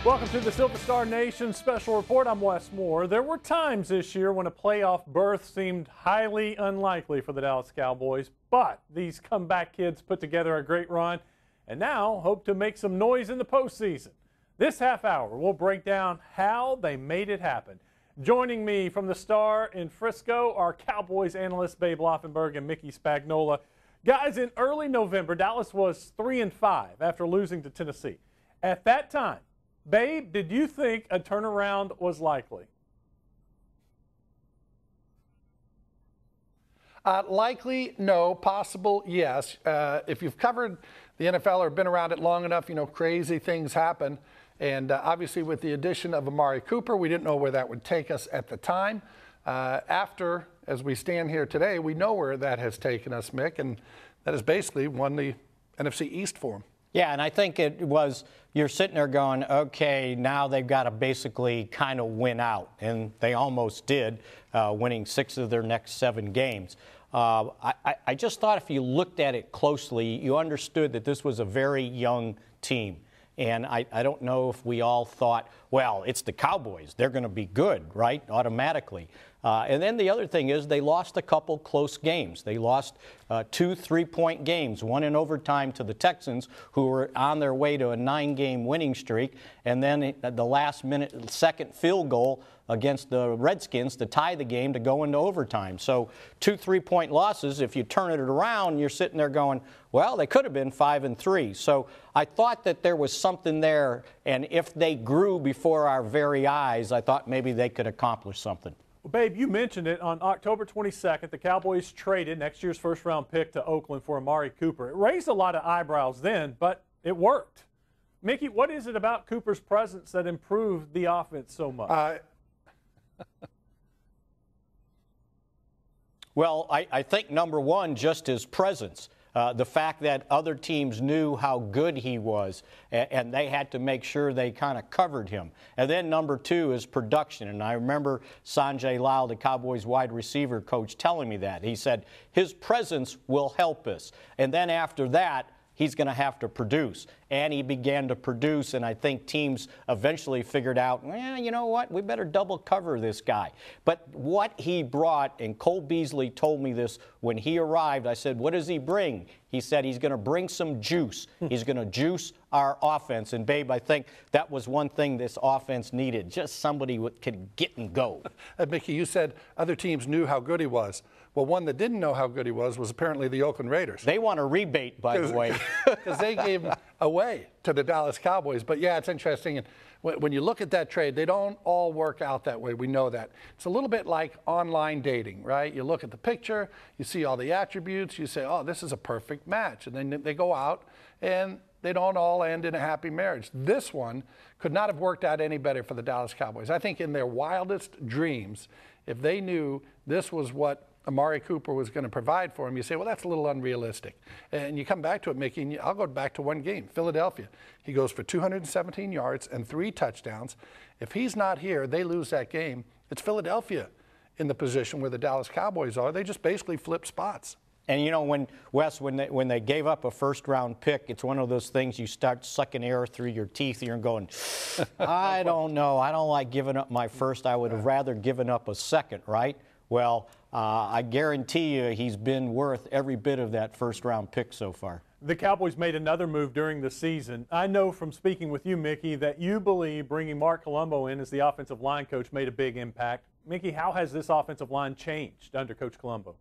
Welcome to the Silver Star Nation Special Report. I'm Wes Moore. There were times this year when a playoff berth seemed highly unlikely for the Dallas Cowboys, but these comeback kids put together a great run and now hope to make some noise in the postseason. This half hour, we'll break down how they made it happen. Joining me from the Star in Frisco are Cowboys analysts Babe Laufenberg and Mickey Spagnola. Guys, in early November, Dallas was 3-5 after losing to Tennessee. At that time, Babe, did you think a turnaround was likely? Likely, no. Possible, yes. If you've covered the NFL or been around it long enough, you know crazy things happen. And obviously with the addition of Amari Cooper, we didn't know where that would take us at the time. After, as we stand here today, we know where that has taken us, Mick, and that has basically won the NFC East for them. Yeah, and I think it was, you're sitting there going, okay, now they've got to basically kind of win out. And they almost did, winning 6 of their next 7 games. I just thought if you looked at it closely, you understood that this was a very young team. And I don't know if we all thought, well, it's the Cowboys. They're going to be good, right, automatically. And then the other thing is they lost a couple close games. They lost 2 3-point games, one in overtime to the Texans, who were on their way to a 9-game winning streak, and then at the last minute, second field goal against the Redskins to tie the game to go into overtime. So 2 3-point losses. If you turn it around, you're sitting there going, well, they could have been 5-3. So I thought that there was something there, and if they grew before our very eyes, I thought maybe they could accomplish something. Well, Babe, you mentioned it. On October 22nd, the Cowboys traded next year's first-round pick to Oakland for Amari Cooper. It raised a lot of eyebrows then, but it worked. Mickey, what is it about Cooper's presence that improved the offense so much? Well, I think, number one, just his presence. The fact that other teams knew how good he was, and they had to make sure they kind of covered him. And then number 2 is production. And I remember Sanjay Lal, the Cowboys wide receiver coach, telling me that. He said his presence will help us. And then after that, he's going to have to produce. And he began to produce, and I think teams eventually figured out, well, you know what, we better double cover this guy. But what he brought, and Cole Beasley told me this when he arrived, I said, what does he bring? He said he's going to bring some juice. He's going to juice our offense. And, Babe, I think that was one thing this offense needed, just somebody who could get and go. Mickey, you said other teams knew how good he was. Well, one that didn't know how good he was apparently the Oakland Raiders. They want a rebate, by the way. Because they gave him away to the Dallas Cowboys. But, yeah, it's interesting. And when you look at that trade, they don't all work out that way. We know that. It's a little bit like online dating, right? You look at the picture, you see all the attributes, you say, oh, this is a perfect match. And then they go out, and they don't all end in a happy marriage. This one could not have worked out any better for the Dallas Cowboys. I think in their wildest dreams, if they knew this was what Amari Cooper was going to provide for him, you say, well, that's a little unrealistic. And you come back to it, Mickey, and I'll go back to one game, Philadelphia. He goes for 217 yards and 3 touchdowns. If he's not here, they lose that game. It's Philadelphia in the position where the Dallas Cowboys are. They just basically flip spots. And, you know, when they gave up a first-round pick, it's one of those things you start sucking air through your teeth. You're going, I don't know. I don't like giving up my first. I would have rather given up a second, right? Well, I guarantee you he's been worth every bit of that first-round pick so far. The Cowboys made another move during the season. I know from speaking with you, Mickey, that you believe bringing Mark Colombo in as the offensive line coach made a big impact. Mickey, how has this offensive line changed under Coach Colombo?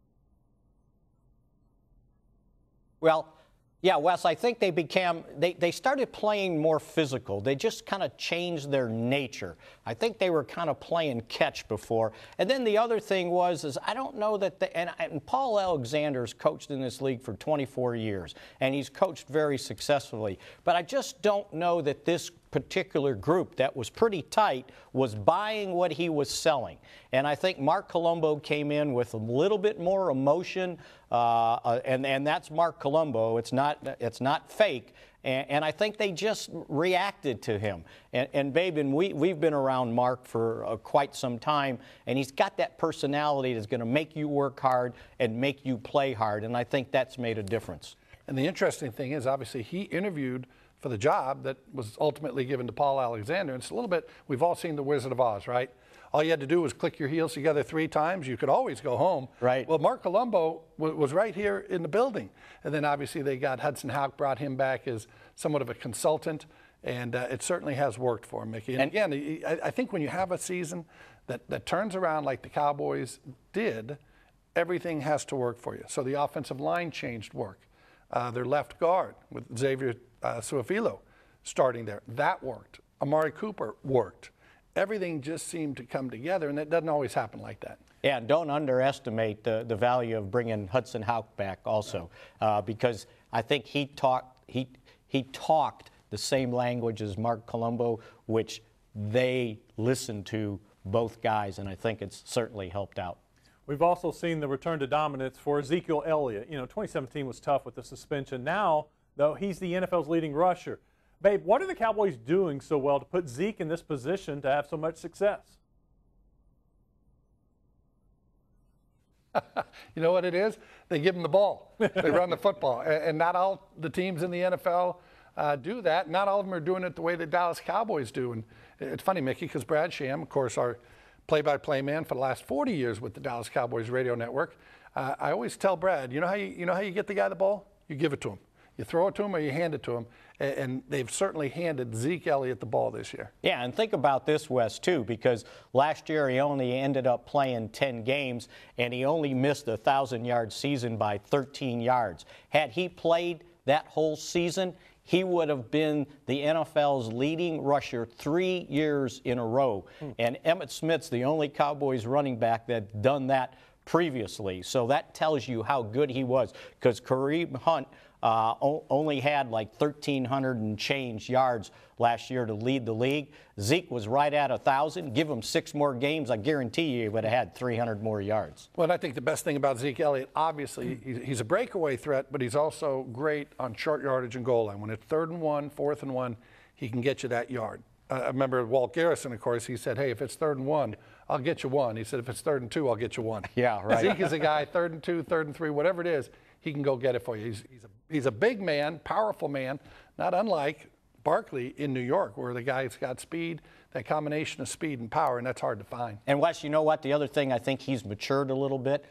Well, yeah, Wes, I think they started playing more physical. They just kind of changed their nature. I think they were kind of playing catch before. And then the other thing is I don't know that and Paul Alexander's coached in this league for 24 years, and he's coached very successfully. But I just don't know that this particular group that was pretty tight was buying what he was selling. And I think Mark Colombo came in with a little bit more emotion, and that's Mark Colombo. It's not fake. And I think they just reacted to him. And Babe, we've been around Mark for quite some time, and he's got that personality that's going to make you work hard and make you play hard, and I think that's made a difference. And the interesting thing is, obviously, he interviewed for the job that was ultimately given to Paul Alexander. And it's a little bit, we've all seen The Wizard of Oz, right? All you had to do was click your heels together 3 times. You could always go home. Right. Well, Mark Colombo was right here in the building. And then obviously they got Hudson Houck, brought him back as somewhat of a consultant. And it certainly has worked for him, Mickey. And again, I think when you have a season that turns around like the Cowboys did, everything has to work for you. So the offensive line changed work. Their left guard with Xavier Suafilo starting there, that worked. Amari Cooper worked. Everything just seemed to come together, and it doesn't always happen like that. Yeah, and don't underestimate the value of bringing Hudson Houck back also, because I think he talked the same language as Mark Colombo, which they listened to both guys, and I think it's certainly helped out. We've also seen the return to dominance for Ezekiel Elliott. 2017 was tough with the suspension. Now, though, he's the NFL's leading rusher. Babe, what are the Cowboys doing so well to put Zeke in this position to have so much success? You know what it is? They give him the ball. They run the football. And not all the teams in the NFL do that. Not all of them are doing it the way the Dallas Cowboys do. And it's funny, Mickey, because Brad Sham, of course, our play-by-play man for the last 40 years with the Dallas Cowboys radio network, I always tell Brad, you know how you get the guy the ball? You give it to him. You throw it to him or you hand it to him. And they've certainly handed Zeke Elliott the ball this year. Yeah, and think about this, Wes, too, because last year he only ended up playing 10 games, and he only missed a 1,000-yard season by 13 yards. Had he played that whole season, he would have been the NFL's leading rusher 3 years in a row. And Emmitt Smith's the only Cowboys running back that's done that previously. So that tells you how good he was, because Kareem Hunt only had like 1,300 and change yards last year to lead the league. Zeke was right at 1,000. Give him 6 more games, I guarantee you he would have had 300 more yards. Well, I think the best thing about Zeke Elliott, obviously, he's a breakaway threat, but he's also great on short yardage and goal line. When it's 3rd and 1, 4th and 1, he can get you that yard. I remember Walt Garrison, of course, he said, hey, if it's 3rd and 1, I'll get you 1. He said, if it's 3rd and 2, I'll get you 1. Yeah, right. Zeke is a guy, 3rd and 2, 3rd and 3, whatever it is, he can go get it for you. He's a big man, powerful man, not unlike Barkley in New York, where the guy's got speed, that combination of speed and power, and that's hard to find. And Wes, you know what? The other thing, I think he's matured a little bit.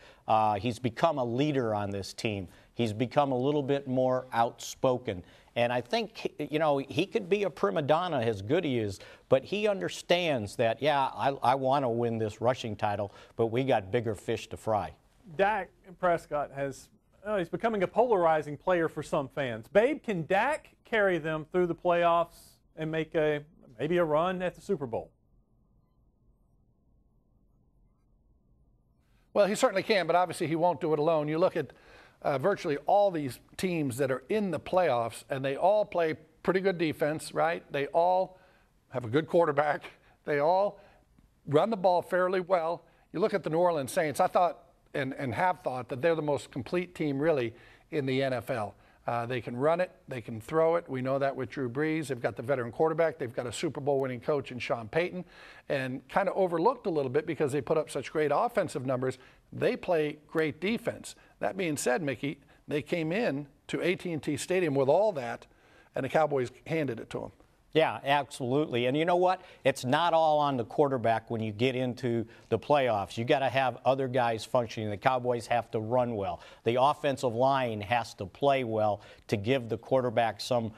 He's become a leader on this team. He's become a little bit more outspoken. And I think, he could be a prima donna as good he is, but he understands that, yeah, I want to win this rushing title, but we got bigger fish to fry. Dak Prescott he's becoming a polarizing player for some fans. Babe, can Dak carry them through the playoffs and make maybe a run at the Super Bowl? Well, he certainly can, but obviously he won't do it alone. You look at virtually all these teams that are in the playoffs, and they all play pretty good defense, right? They all have a good quarterback. They all run the ball fairly well. You look at the New Orleans Saints, I thought and have thought that they're the most complete team really in the NFL. They can run it. They can throw it. We know that with Drew Brees. They've got the veteran quarterback. They've got a Super Bowl winning coach in Sean Payton, and kind of overlooked a little bit because they put up such great offensive numbers. They play great defense. That being said, Mickey, they came in to AT&T Stadium with all that, and the Cowboys handed it to them. Yeah, absolutely. And you know what? It's not all on the quarterback when you get into the playoffs. You got to have other guys functioning. The Cowboys have to run well. The offensive line has to play well to give the quarterback some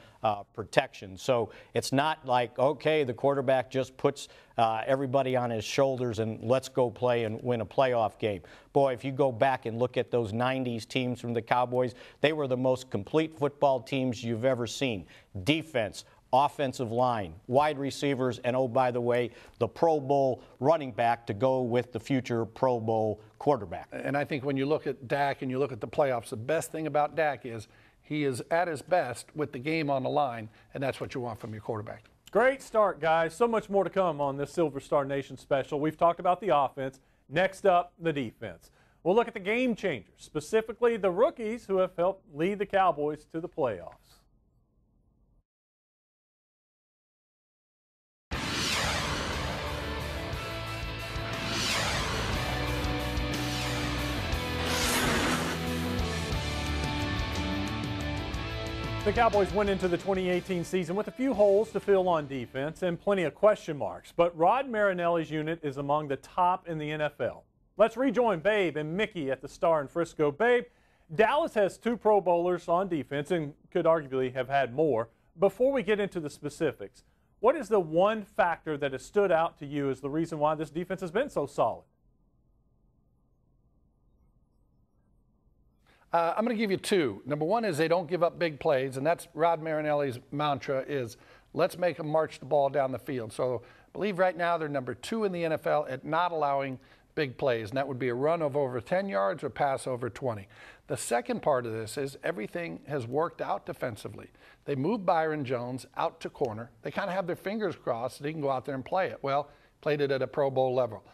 protection. So it's not like, okay, the quarterback just puts everybody on his shoulders and let's go play and win a playoff game. Boy, if you go back and look at those 90s teams from the Cowboys, they were the most complete football teams you've ever seen. Defense, offensive line, wide receivers, and oh, by the way, the Pro Bowl running back to go with the future Pro Bowl quarterback. And I think when you look at Dak and you look at the playoffs, the best thing about Dak is he is at his best with the game on the line, and that's what you want from your quarterback. Great start, guys. So much more to come on this Silver Star Nation special. We've talked about the offense. Next up, the defense. We'll look at the game changers, specifically the rookies who have helped lead the Cowboys to the playoffs. The The Cowboys went into the 2018 season with a few holes to fill on defense and plenty of question marks, but Rod Marinelli's unit is among the top in the NFL. Let's rejoin Babe and Mickey at the Star in Frisco. Babe, Dallas has 2 Pro Bowlers on defense and could arguably have had more. Before we get into the specifics, what is the one factor that has stood out to you as the reason why this defense has been so solid? I'm going to give you 2. Number 1 is they don't give up big plays, and that's Rod Marinelli's mantra is let's make them march the ball down the field. So I believe right now they're number 2 in the NFL at not allowing big plays, and that would be a run of over 10 yards or pass over 20. The second part of this is everything has worked out defensively. They moved Byron Jones out to corner. They kind of have their fingers crossed so they can go out there and play it. Well, played it at a Pro Bowl level.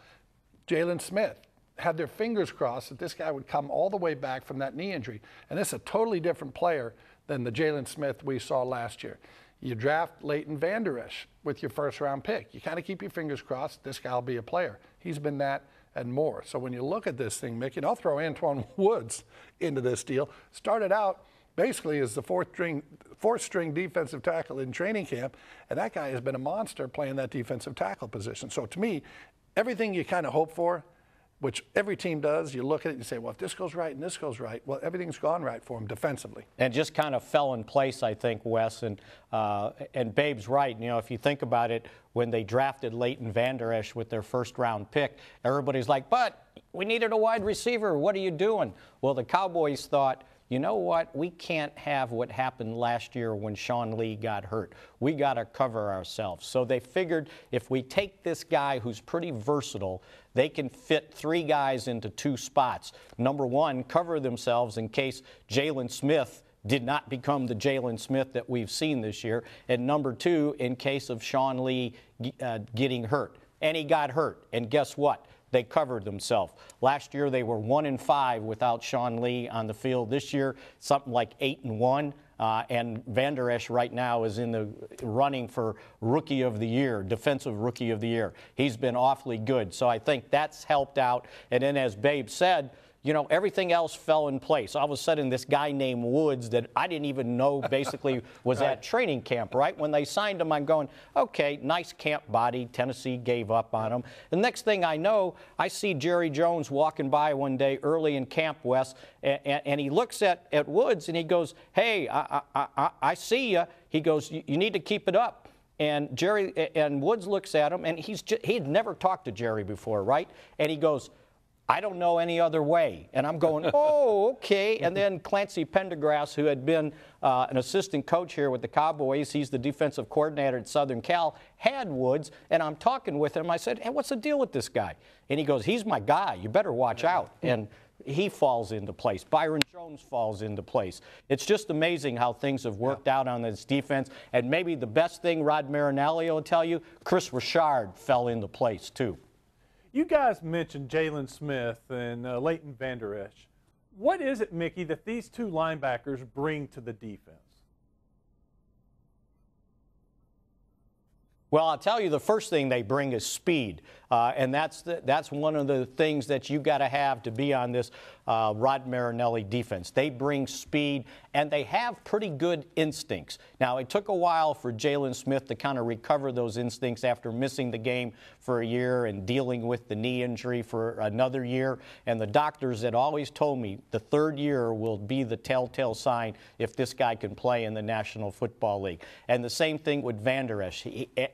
Jalen Smith had their fingers crossed that this guy would come all the way back from that knee injury. And this is a totally different player than the Jalen Smith we saw last year. You draft Leighton Vander Esch with your first-round pick. You kind of keep your fingers crossed this guy will be a player. He's been that and more. So when you look at this thing, Mickey, and I'll throw Antoine Woods into this deal, started out basically as the fourth string defensive tackle in training camp, and that guy has been a monster playing that defensive tackle position. So to me, everything you kind of hope for, which every team does, you look at it and you say, well, if this goes right and this goes right, well, everything's gone right for them defensively. And just kind of fell in place, I think, Wes. And Babe's right. You know, if you think about it, when they drafted Leighton Vander Esch with their first-round pick, everybody's like, but we needed a wide receiver. What are you doing? Well, the Cowboys thought, you know what, we can't have what happened last year when Sean Lee got hurt. We got to cover ourselves. So they figured if we take this guy who's pretty versatile, they can fit 3 guys into 2 spots. Number 1, cover themselves in case Jalen Smith did not become the Jalen Smith that we've seen this year. And number 2, in case of Sean Lee getting hurt. And he got hurt. And guess what? They covered themselves. Last year they were 1-5 without Sean Lee on the field. This year something like 8-1. And Vander Esch right now is in the running for Rookie of the Year, Defensive Rookie of the Year. He's been awfully good. So I think that's helped out. And then as Babe said, you know, everything else fell in place. All of a sudden, this guy named Woods that I didn't even know basically was at training camp, right? When they signed him, I'm going, okay, nice camp body. Tennessee gave up on him. The next thing I know, I see Jerry Jones walking by one day early in camp, Wes, and he looks at Woods and he goes, hey, I see you. He goes, you need to keep it up. And Woods looks at him, and he'd never talked to Jerry before, right? And he goes, I don't know any other way. And I'm going, oh, okay. And then Clancy Pendergrass, who had been an assistant coach here with the Cowboys, he's the defensive coordinator at Southern Cal, had Woods. And I'm talking with him. I said, hey, what's the deal with this guy? And he goes, he's my guy. You better watch out. And he falls into place. Byron Jones falls into place. It's just amazing how things have worked out on this defense. And maybe the best thing Rod Marinelli will tell you, Chris Richard fell into place too. You guys mentioned Jalen Smith and Leighton Vander Esch. What is it, Mickey, that these 2 linebackers bring to the defense? Well, I'll tell you, the first thing they bring is speed, and that's one of the things that you got to have to be on this Rod Marinelli defense. They bring speed, and they have pretty good instincts. Now, it took a while for Jalen Smith to kind of recover those instincts after missing the game for a year and dealing with the knee injury for another year. And the doctors had always told me the 3rd year will be the telltale sign if this guy can play in the National Football League. And the same thing with Vander Esch.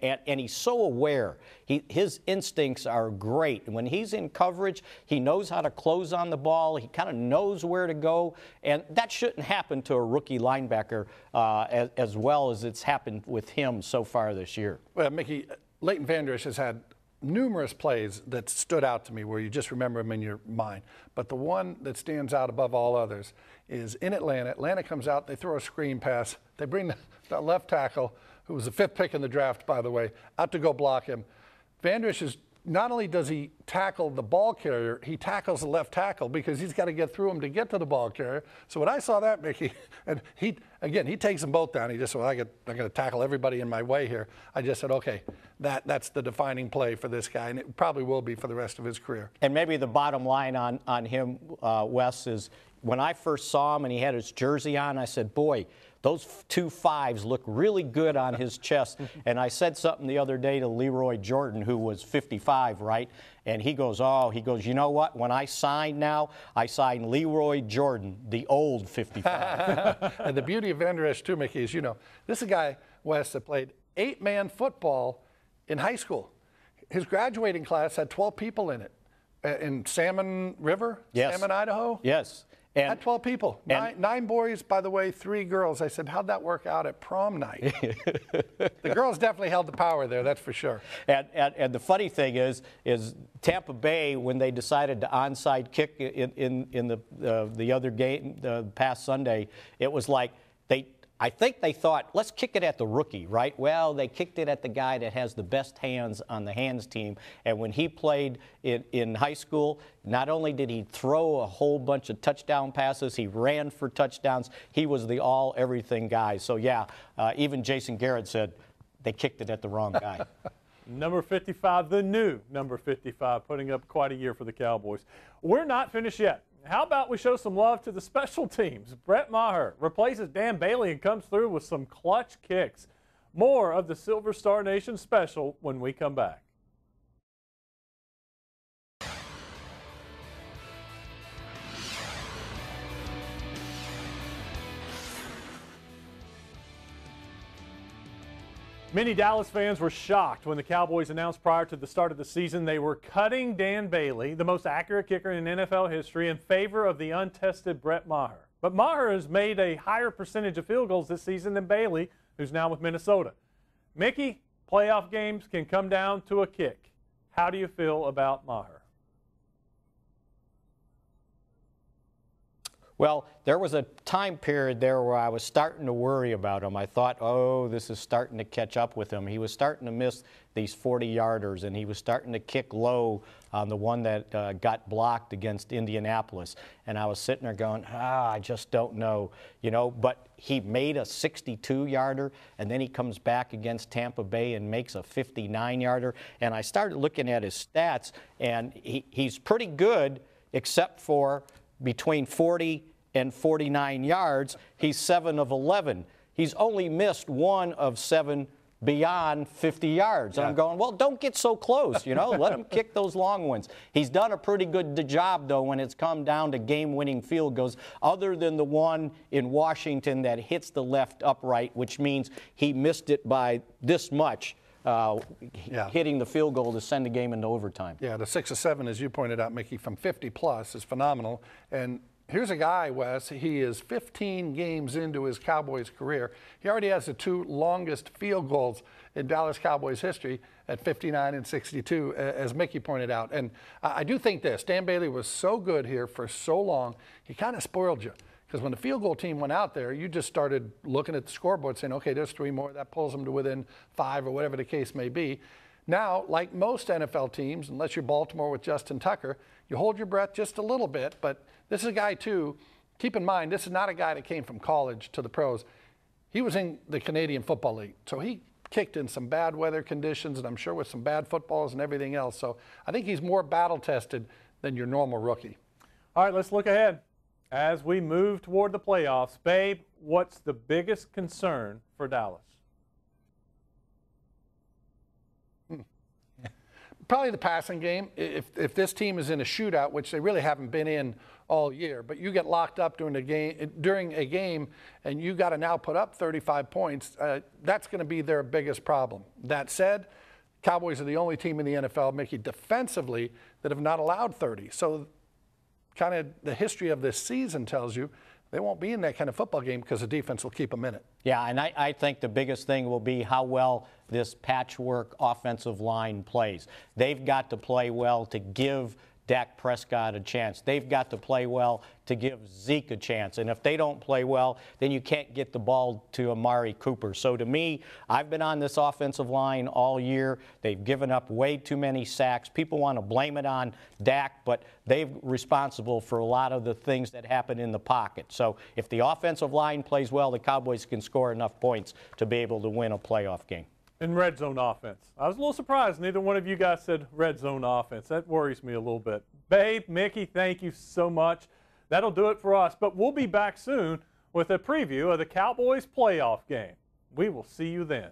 And he's so aware. His instincts are great. When he's in coverage, he knows how to close on the ball. He kind of knows where to go. And that shouldn't happen to a rookie linebacker as well as it's happened with him so far this year. Well, Mickey, Leighton Vander Esch has had numerous plays that stood out to me where you just remember them in your mind. But the one that stands out above all others is in Atlanta. Atlanta comes out, they throw a screen pass. They bring the left tackle, who was the 5th pick in the draft, by the way, out to go block him. Vander Esch is, not only does he tackle the ball carrier, he tackles the left tackle because he's got to get through him to get to the ball carrier. So when I saw that, Mickey, and he takes them both down. He just said, well, I'm going to tackle everybody in my way here. I just said, okay, that's the defining play for this guy, and it probably will be for the rest of his career. And maybe the bottom line on him, Wes, is when I first saw him and he had his jersey on, I said, boy, those 2 5s look really good on his chest. And I said something the other day to Leroy Jordan, who was 55, right? And he goes, you know what? When I sign now, I sign Leroy Jordan, the old 55. And the beauty of Van Der Esch, too, Mickey, is, this is a guy, Wes, that played 8-man football in high school. His graduating class had 12 people in it. In Salmon River, yes. Salmon, Idaho? Yes. And had 12 people. Nine boys, by the way, 3 girls. I said, how'd that work out at prom night? The girls definitely held the power there, that's for sure. And the funny thing is Tampa Bay, when they decided to onside kick in the other game, the past Sunday, it was like I think they thought, let's kick it at the rookie, right? Well, they kicked it at the guy that has the best hands on the hands team. And when he played in high school, not only did he throw a whole bunch of touchdown passes, he ran for touchdowns. He was the all-everything guy. So, yeah, even Jason Garrett said they kicked it at the wrong guy. Number 55, the new number 55, putting up quite a year for the Cowboys. We're not finished yet. How about we show some love to the special teams? Brett Maher replaces Dan Bailey and comes through with some clutch kicks. More of the Silver Star Nation special when we come back. Many Dallas fans were shocked when the Cowboys announced prior to the start of the season they were cutting Dan Bailey, the most accurate kicker in NFL history, in favor of the untested Brett Maher. But Maher has made a higher percentage of field goals this season than Bailey, who's now with Minnesota. Mickey, playoff games can come down to a kick. How do you feel about Maher? Well, there was a time period there where I was starting to worry about him. I thought, oh, this is starting to catch up with him. He was starting to miss these 40-yarders, and he was starting to kick low on the one that got blocked against Indianapolis. And I was sitting there going, I just don't know, But he made a 62-yarder, and then he comes back against Tampa Bay and makes a 59-yarder. And I started looking at his stats, and he's pretty good, except for between 40 and 49 yards, he's 7 of 11. He's only missed 1 of 7 beyond 50 yards. And I'm going, well, don't get so close, Let him kick those long ones. He's done a pretty good job, though, when it's come down to game-winning field goals, other than the one in Washington that hits the left upright, which means he missed it by this much. Hitting the field goal to send the game into overtime. Yeah, the 6 of 7, as you pointed out, Mickey, from 50+ is phenomenal. And here's a guy, Wes, he is 15 games into his Cowboys career. He already has the 2 longest field goals in Dallas Cowboys history at 59 and 62, as Mickey pointed out. And I do think this, Dan Bailey was so good here for so long, he kind of spoiled you. Because when the field goal team went out there, you just started looking at the scoreboard saying, okay, there's 3 more. That pulls them to within 5 or whatever the case may be. Now, like most NFL teams, unless you're Baltimore with Justin Tucker, you hold your breath just a little bit. But this is a guy, too, keep in mind, this is not a guy that came from college to the pros. He was in the Canadian Football League. So he kicked in some bad weather conditions, and I'm sure with some bad footballs and everything else. So I think he's more battle-tested than your normal rookie. All right, let's look ahead. As we move toward the playoffs, Babe, what's the biggest concern for Dallas? Probably the passing game. If this team is in a shootout, which they really haven't been in all year, but you get locked up during a game and you got to now put up 35 points, that's going to be their biggest problem. That said, Cowboys are the only team in the NFL, Mickey, defensively that have not allowed 30. So kind of the history of this season tells you they won't be in that kind of football game because the defense will keep them in it. Yeah, and I think the biggest thing will be how well this patchwork offensive line plays. They've got to play well to give Dak Prescott a chance. They've got to play well to give Zeke a chance. And if they don't play well, then you can't get the ball to Amari Cooper. So to me, I've been on this offensive line all year. They've given up way too many sacks. People want to blame it on Dak, but they're responsible for a lot of the things that happen in the pocket. So if the offensive line plays well, the Cowboys can score enough points to be able to win a playoff game. In red zone offense. I was a little surprised neither one of you guys said red zone offense. That worries me a little bit. Babe, Mickey, thank you so much. That'll do it for us, but we'll be back soon with a preview of the Cowboys playoff game. We will see you then.